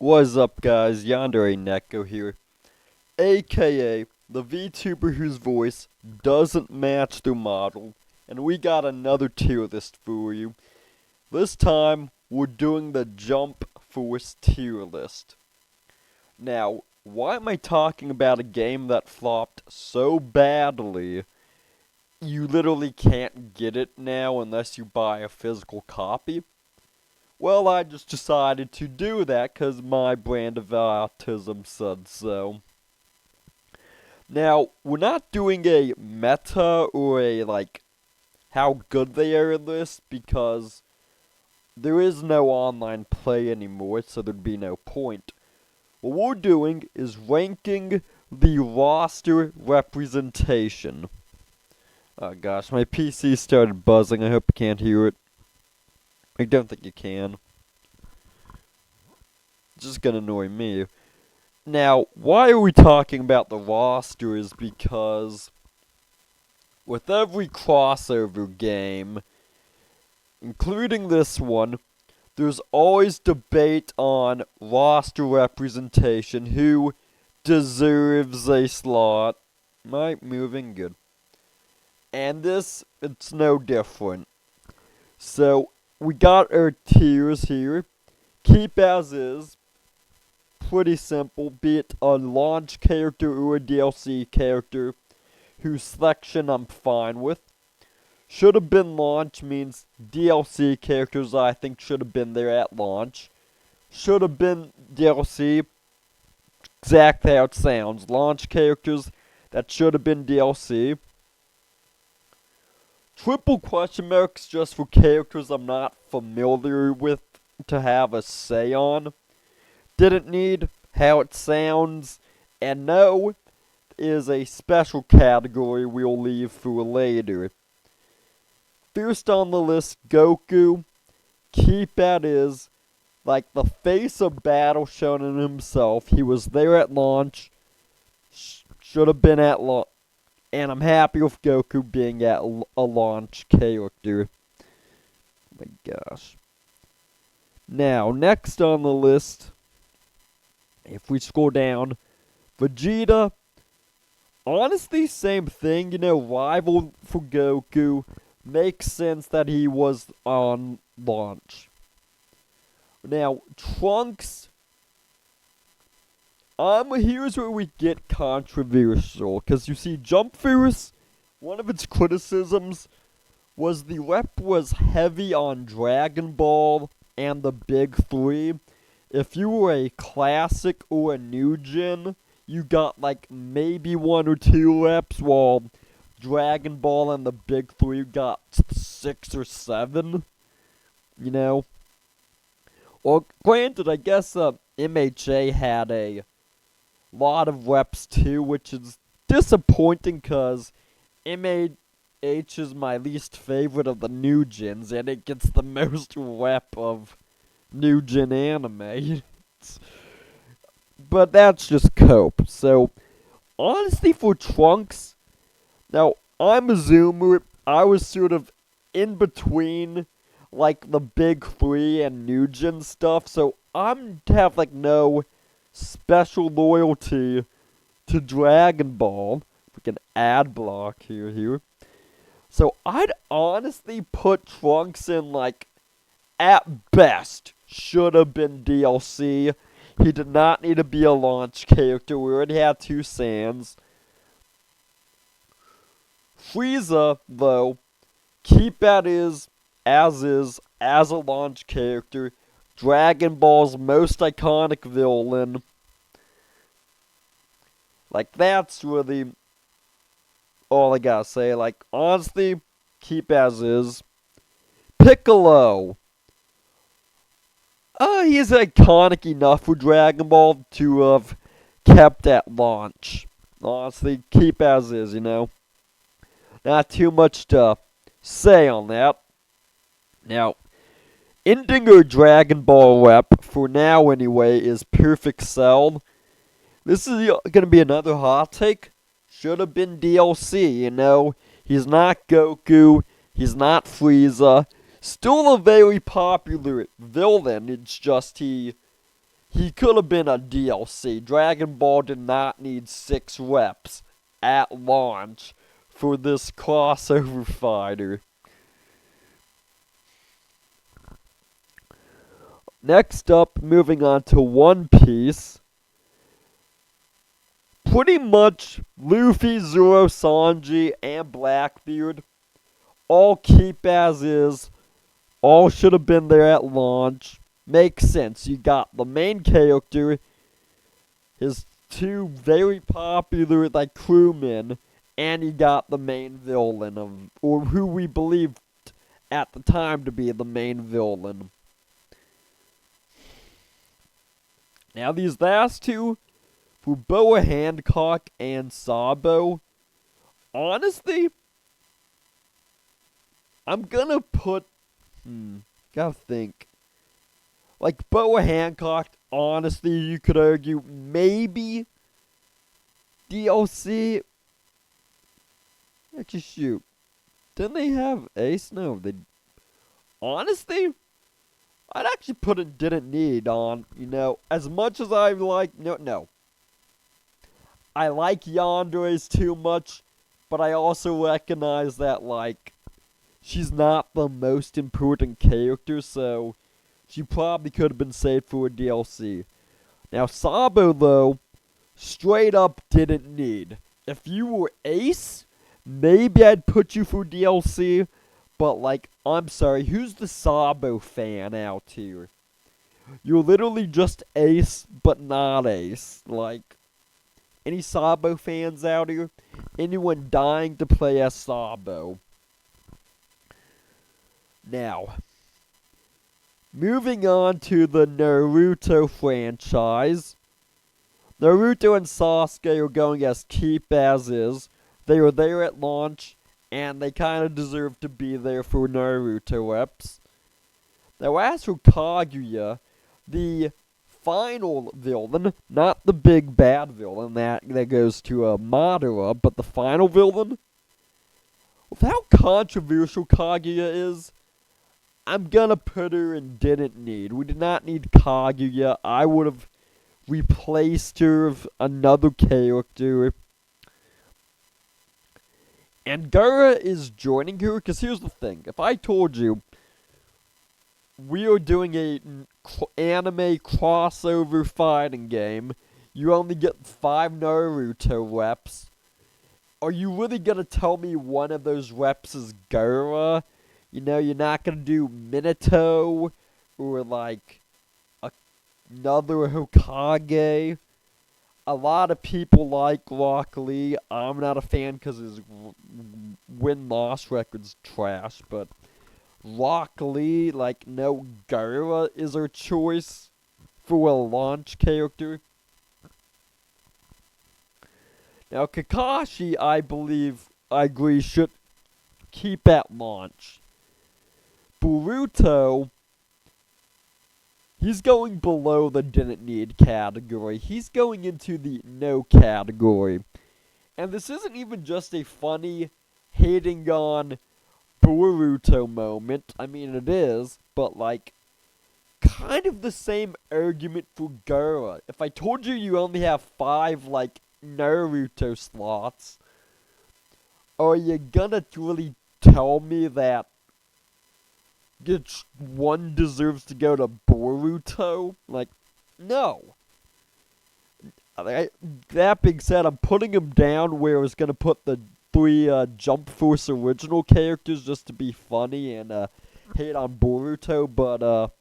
What's up, guys? Yandere Neko here, aka the VTuber whose voice doesn't match the model, and we got another tier list for you. This time, we're doing the Jump Force tier list. Now, why am I talking about a game that flopped so badly you literally can't get it now unless you buy a physical copy? Well, I just decided to do that because my brand of autism said so. Now, we're not doing a meta or how good they are in this because there is no online play anymore, so there'd be no point. What we're doing is ranking the roster representation. Oh gosh, my PC started buzzing. I hope you can't hear it. I don't think you can. It's just gonna annoy me. Now, why are we talking about the roster is because with every crossover game, including this one, there's always debate on roster representation, who deserves a slot. Am I moving? Good. And this, it's no different. So, we got our tiers here. Keep as is. Pretty simple, be it a launch character or a DLC character, whose selection I'm fine with. Should have been launch means DLC characters I think should have been there at launch. Should have been DLC, exactly how it sounds. Launch characters that should have been DLC. Triple question marks just for characters I'm not familiar with to have a say on. Didn't need, how it sounds, and no is a special category we'll leave for later. First on the list, Goku. Keep at is, like the face of Battle Shonen himself. He was there at launch. Should have been at launch. And I'm happy with Goku being at a launch character. Oh my gosh. Now, next on the list, if we scroll down, Vegeta, honestly, same thing, rival for Goku. Makes sense that he was on launch. Now, Trunks, here's where we get controversial, because you see, Jump Force, one of its criticisms was the rep was heavy on Dragon Ball and the Big Three. If you were a classic or a new gen, you got maybe 1 or 2 reps, while Dragon Ball and the Big Three got 6 or 7. Well, granted, I guess MHA had a lot of reps too, which is disappointing because MH is my least favorite of the new gens, and it gets the most rep of new gen anime. But that's just cope. So, honestly, for Trunks, now, I'm a zoomer. I was sort of in between, the Big Three and new gen stuff, so I'm to have, no special loyalty to Dragon Ball. We can ad block here. So, I'd honestly put Trunks in, at best, should have been DLC. He did not need to be a launch character. We already had 2 Sans. Frieza, though, keep at is, as a launch character. Dragon Ball's most iconic villain. That's really all I gotta say. Honestly, keep as is. Piccolo. He is iconic enough for Dragon Ball to have kept at launch. Honestly, keep as is, Not too much to say on that. Now, ending our Dragon Ball rep, for now anyway, is Perfect Cell. This is going to be another hot take. Should have been DLC, He's not Goku. He's not Frieza. Still a very popular villain. It's just he he could have been a DLC. Dragon Ball did not need 6 reps at launch for this crossover fighter. Next up, moving on to One Piece. Pretty much Luffy, Zoro, Sanji, and Blackbeard all keep as is. All should have been there at launch. Makes sense. You got the main character, his 2 very popular crewmen, and you got the main villain or who we believed at the time to be the main villain. Now these last 2, Fuboa Hancock and Sabo, honestly, I'm gonna put, gotta think. Boa Hancock, honestly, you could argue maybe DLC. Actually, shoot. Didn't they have Ace? No, they. Honestly, I'd actually put it didn't need on, as much as I like. No. I like Yandere's too much, but I also recognize that, she's not the most important character, so she probably could have been saved for a DLC. Now, Sabo, though, straight up didn't need. If you were Ace, maybe I'd put you for DLC, but, I'm sorry, who's the Sabo fan out here? You're literally just Ace, but not Ace. Any Sabo fans out here? Anyone dying to play as Sabo? Now, moving on to the Naruto franchise. Naruto and Sasuke are going as keep as is. They were there at launch, and they kind of deserve to be there for Naruto reps. Now as for Kaguya, the final villain, not the big bad villain that goes to Madara, but the final villain, with how controversial Kaguya is, I'm gonna put her in didn't need. We did not need Kaguya. I would have replaced her with another character. And Gaara is joining her, because here's the thing. If I told you we are doing a anime crossover fighting game, you only get 5 Naruto reps, are you really gonna tell me one of those reps is Gaara? You're not gonna do Minato or another Hokage. A lot of people like Rock Lee. I'm not a fan because his win-loss record's trash, but Rock Lee, no, Gaara is our choice for a launch character. Now, Kakashi, I agree, should keep at launch. Boruto, he's going below the didn't need category. He's going into the no category. And this isn't even just a funny hating on Boruto moment. I mean, it is, but kind of the same argument for Gaara. If I told you you only have 5, Naruto slots, are you gonna really tell me that one deserves to go to Boruto? No. That being said, I'm putting him down where I was gonna put the 3 Jump Force original characters just to be funny and hate on Boruto, but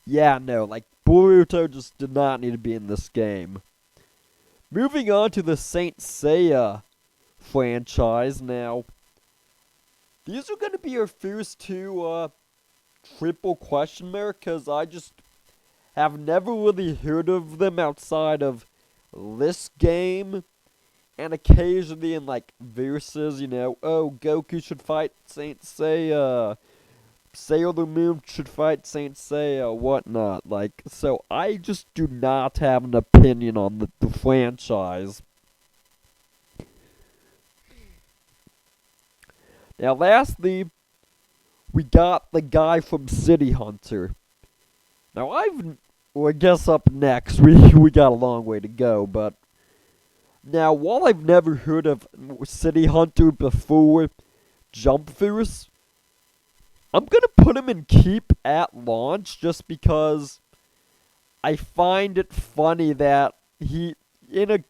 yeah, no, Boruto just did not need to be in this game. Moving on to the Saint Seiya franchise now. These are going to be our first 2 triple question mark, because I just have never really heard of them outside of this game, and occasionally in verses, oh, Goku should fight Saint Seiya, Sailor Moon should fight Saint Seiya, whatnot. So I just do not have an opinion on the franchise. Now, lastly, we got the guy from City Hunter. Now well, I guess up next, we got a long way to go, but now, while I've never heard of City Hunter before Jump Force, I'm gonna put him in Keep at launch just because I find it funny that he, in a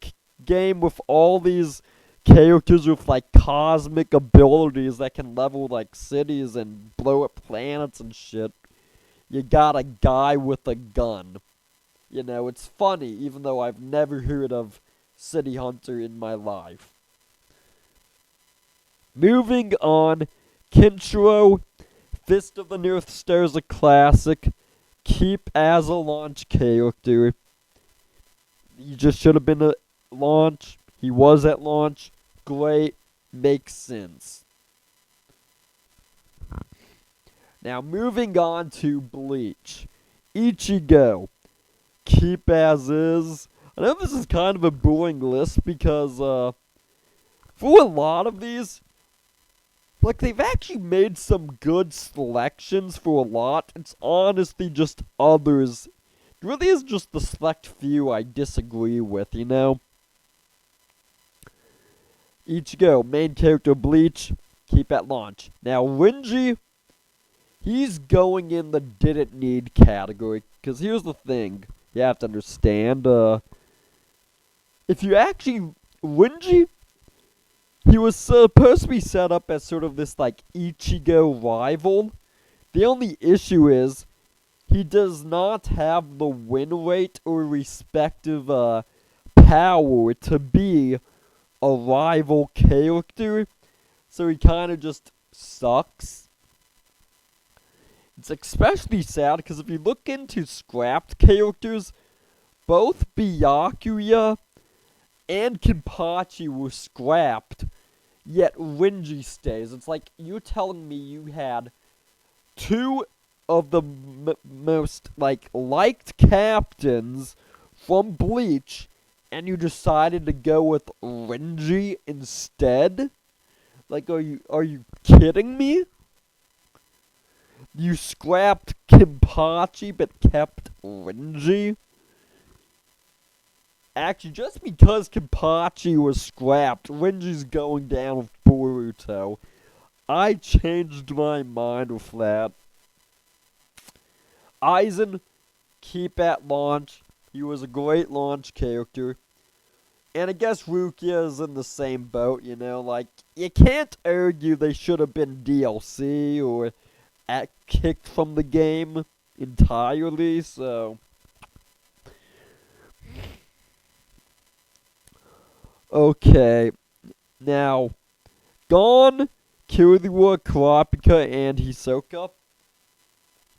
game with all these characters with like cosmic abilities that can level like cities and blow up planets and shit, you got a guy with a gun. You know, it's funny, even though I've never heard of City Hunter in my life. Moving on, Kinshiro, Fist of the North Star is a classic. Keep as a launch character. He just should have been at launch. He was at launch. Great. Makes sense. Now, moving on to Bleach. Ichigo. Keep as is. I know this is kind of a boring list because, for a lot of these, like, they've actually made some good selections for a lot. It's honestly just others. It really is just the select few I disagree with, you know? Ichigo, main character Bleach, keep at launch. Now, Renji, he's going in the didn't need category. Because here's the thing you have to understand, if you actually, Renji, he was supposed to be set up as sort of this, like, Ichigo rival. The only issue is, he does not have the win rate or respective, power to be a rival character. So he kind of just sucks. It's especially sad, because if you look into scrapped characters, both Byakuya and Kenpachi were scrapped, yet Renji stays. It's like you're telling me you had two of the most, like, liked captains from Bleach, and you decided to go with Renji instead? Like, are you kidding me? You scrapped Kenpachi but kept Renji? Actually, just because Kenpachi was scrapped, Renji's going down with Boruto. I changed my mind with that. Aizen, keep at launch. He was a great launch character. And I guess Rukia is in the same boat, you know? Like, you can't argue they should have been DLC or kicked from the game entirely, so... Okay, now, Gon, Killua, Kurapika, and Hisoka.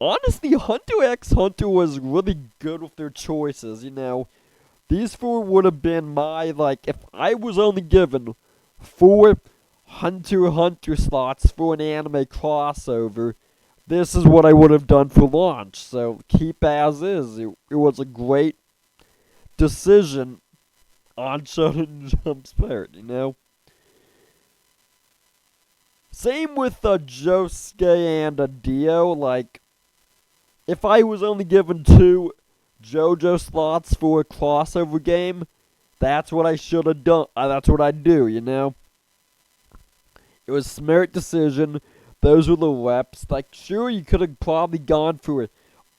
Honestly, Hunter x Hunter was really good with their choices, you know. These four would have been my, like, if I was only given 4 Hunter x Hunter slots for an anime crossover, this is what I would have done for launch. So, keep as is. It was a great decision on Shonen Jump's part, you know? Same with Josuke and Dio. Like, if I was only given 2 JoJo slots for a crossover game, that's what I should have done. That's what I'd do, you know? It was a smart decision. Those were the reps. Like, sure, you could have probably gone for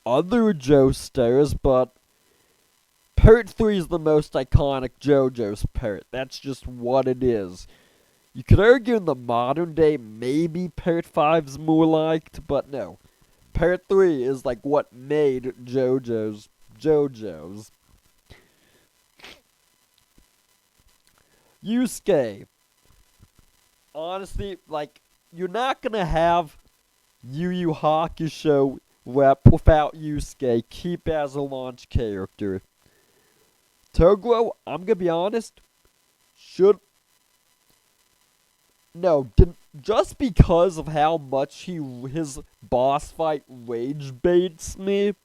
other Joestars, but Part 3 is the most iconic JoJo's part. That's just what it is. You could argue in the modern day, maybe Part 5's more liked, but no. Part 3 is like what made JoJo's. Yusuke. Honestly, like, you're not gonna have Yu Yu Hakusho rep without Yusuke. Keep as a launch character. Toguro, I'm gonna be honest, just because of how much his boss fight rage baits me,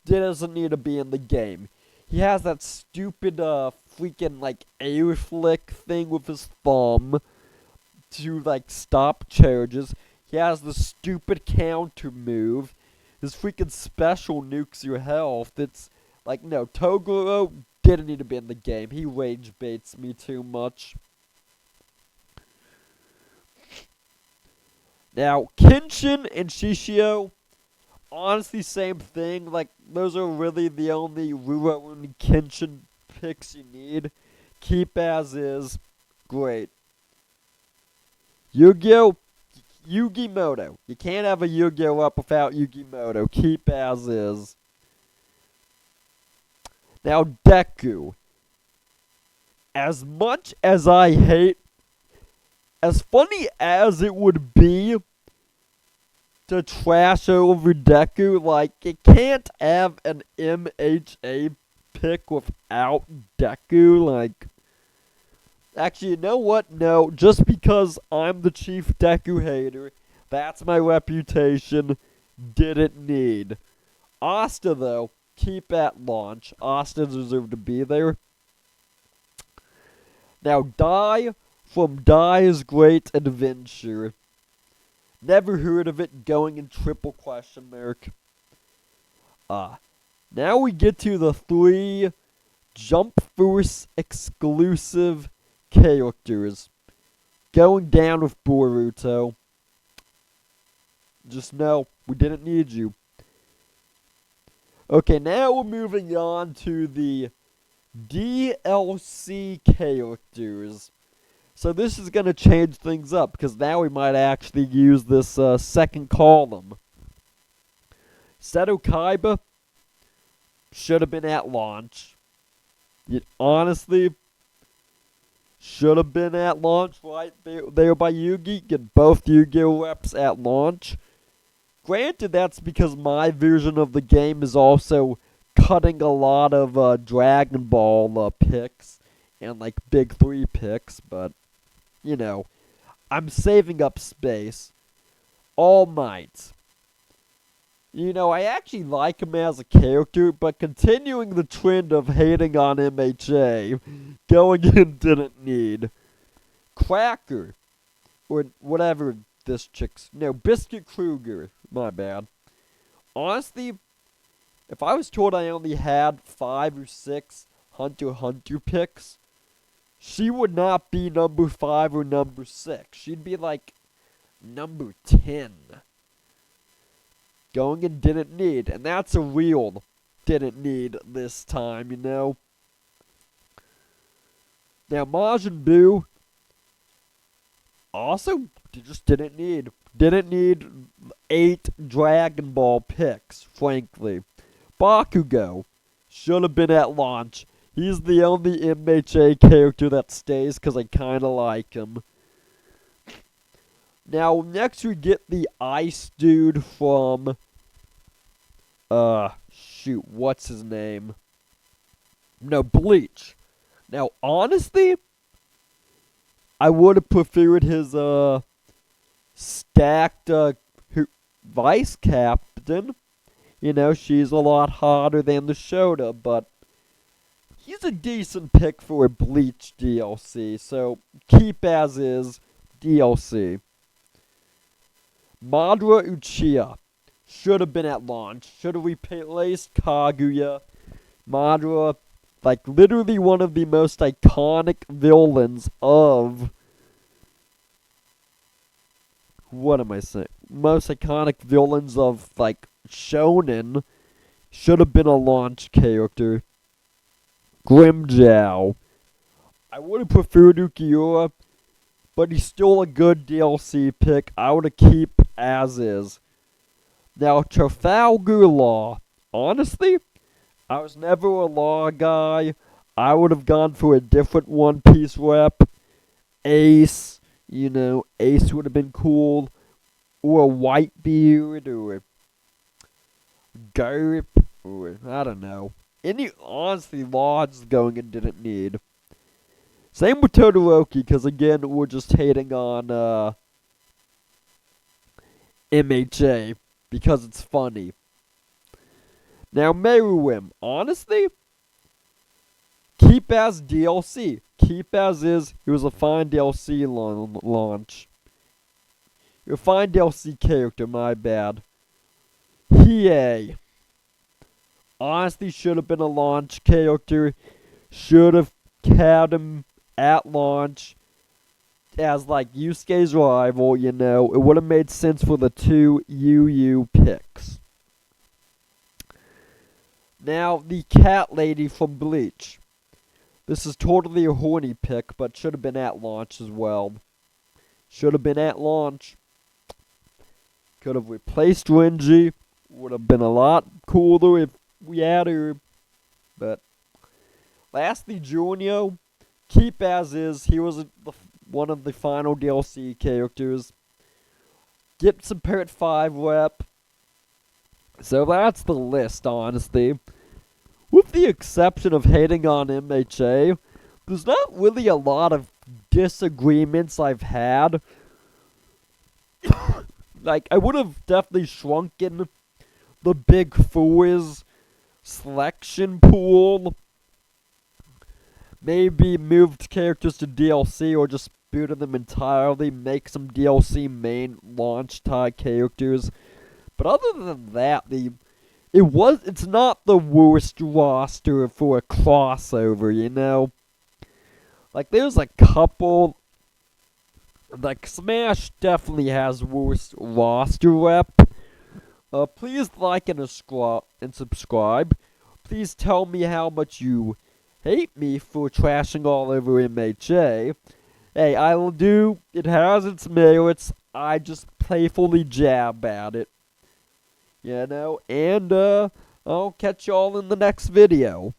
doesn't need to be in the game. He has that stupid freaking like air flick thing with his thumb to like stop charges. He has the stupid counter move. His freaking special nukes your health. It's like, no, Toguro didn't need to be in the game. He rage baits me too much. Now, Kenshin and Shishio, honestly, same thing. Like, those are really the only Ruro and Kenshin picks you need. Keep as is. Great. Yu-Gi-Oh! Yu-Gi-Moto. You can't have a Yu-Gi-Oh! Up without Yu-Gi-Moto. Keep as is. Now, Deku. As much as I hate, as funny as it would be to trash over Deku, like, you can't have an MHA pick without Deku, like... Actually, you know what? No, just because I'm the chief Deku hater, that's my reputation, didn't need. Asta, though, keep at launch. Asta deserved to be there. Now, Dai from Dai's Great Adventure. Never heard of it, going in triple question mark. Now we get to the 3 Jump Force exclusive characters. Going down with Boruto. Just know, we didn't need you. Okay, now we're moving on to the DLC characters. So this is going to change things up, because now we might actually use this second column. Seto Kaiba should have been at launch. It honestly should have been at launch right there by Yugi. Get both Yu-Gi-Oh! Reps at launch. Granted, that's because my version of the game is also cutting a lot of Dragon Ball picks and like Big 3 picks, but you know, I'm saving up space. All Might. You know, I actually like him as a character, but continuing the trend of hating on MHA, going in didn't need. Cracker. Or whatever this chick's... No, Biscuit Kruger. My bad. Honestly, if I was told I only had 5 or 6 Hunter x Hunter picks, she would not be number 5 or number 6. She'd be like number 10. Going in didn't need, and that's a real didn't need this time, you know. Now Majin Buu also just didn't need. Didn't need 8 Dragon Ball picks, frankly. Bakugo should have been at launch. He's the only MHA character that stays because I kind of like him. Now, next we get the Ice Dude from... shoot, what's his name? No, Bleach. Now, honestly, I would have preferred his, stacked, vice captain. You know, she's a lot hotter than the Shota, but he's a decent pick for a Bleach DLC, so keep as is DLC. Madara Uchiha should have been at launch. Should have replaced Kaguya. Madara, like literally one of the most iconic villains of... What am I saying? Most iconic villains of, like, Shonen. Should have been a launch character. Grimmjow. I would have preferred Ukiura, but he's still a good DLC pick. I would have keep as is. Now, Trafalgar Law. Honestly, I was never a Law guy. I would have gone for a different One Piece rep. Ace. You know, Ace would have been cool. Or Whitebeard, or Garp, or I don't know. Honestly, Lodge going in didn't need. Same with Todoroki, because again, we're just hating on MHA, because it's funny. Now, Meruem, honestly, keep as DLC. Keep as is. It was a fine DLC launch. You're a fine DLC character, my bad. Hiei. Honestly, should have been a launch character. Should have had him at launch as like Yusuke's rival, you know. It would have made sense for the two UU picks. Now, the cat lady from Bleach. This is totally a horny pick, but should have been at launch as well. Should have been at launch. Could have replaced Renji. Would have been a lot cooler if we had her. But lastly, Junio. Keep as is. He was one of the final DLC characters. Get some Parrot 5 rep. So that's the list, honestly. With the exception of hating on MHA, there's not really a lot of disagreements I've had. Like, I would have definitely shrunken the Big Fours selection pool. Maybe moved characters to DLC or just booted them entirely, make some DLC main launch type characters. But other than that, it's not the worst roster for a crossover, you know? Like, there's a couple. Like, Smash definitely has worst roster rep. Please like and subscribe. Please tell me how much you hate me for trashing all over MHA. Hey, I will do. It has its merits. I just playfully jab at it. You know? And, I'll catch y'all in the next video.